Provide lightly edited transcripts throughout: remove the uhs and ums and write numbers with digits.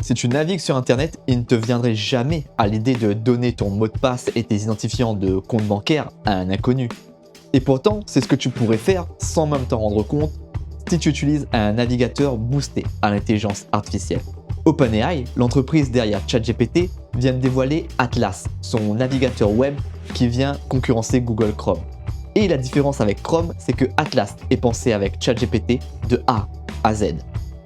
Si tu navigues sur internet, il ne te viendrait jamais à l'idée de donner ton mot de passe et tes identifiants de compte bancaire à un inconnu. Et pourtant, c'est ce que tu pourrais faire sans même t'en rendre compte si tu utilises un navigateur boosté à l'intelligence artificielle. OpenAI, l'entreprise derrière ChatGPT, vient de dévoiler Atlas, son navigateur web qui vient concurrencer Google Chrome. Et la différence avec Chrome, c'est que Atlas est pensé avec ChatGPT de A à Z.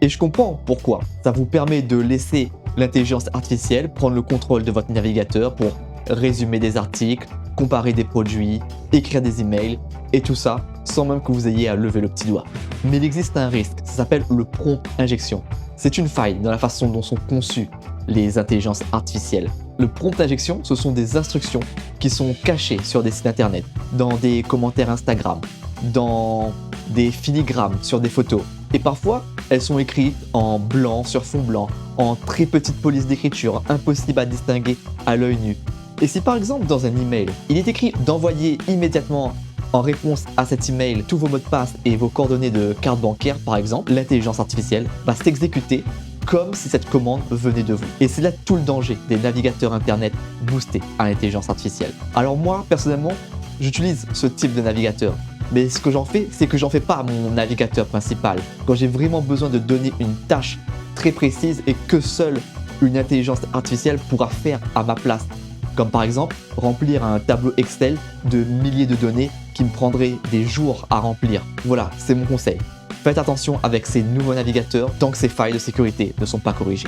Et je comprends pourquoi. Ça vous permet de laisser l'intelligence artificielle prendre le contrôle de votre navigateur pour résumer des articles, comparer des produits, écrire des emails et tout ça sans même que vous ayez à lever le petit doigt. Mais il existe un risque, ça s'appelle le prompt injection. C'est une faille dans la façon dont sont conçues les intelligences artificielles. Le prompt injection, ce sont des instructions qui sont cachées sur des sites internet, dans des commentaires Instagram, dans des filigrammes sur des photos. Et parfois, elles sont écrites en blanc sur fond blanc, en très petite police d'écriture, impossible à distinguer à l'œil nu. Et si par exemple dans un email, il est écrit d'envoyer immédiatement en réponse à cet email tous vos mots de passe et vos coordonnées de carte bancaire par exemple, l'intelligence artificielle va s'exécuter comme si cette commande venait de vous. Et c'est là tout le danger des navigateurs internet boostés à l'intelligence artificielle. Alors moi, personnellement, j'utilise ce type de navigateur. Mais ce que j'en fais, c'est que j'en fais pas mon navigateur principal. Quand j'ai vraiment besoin de donner une tâche très précise et que seule une intelligence artificielle pourra faire à ma place. Comme par exemple, remplir un tableau Excel de milliers de données qui me prendrait des jours à remplir. Voilà, c'est mon conseil. Faites attention avec ces nouveaux navigateurs tant que ces failles de sécurité ne sont pas corrigées.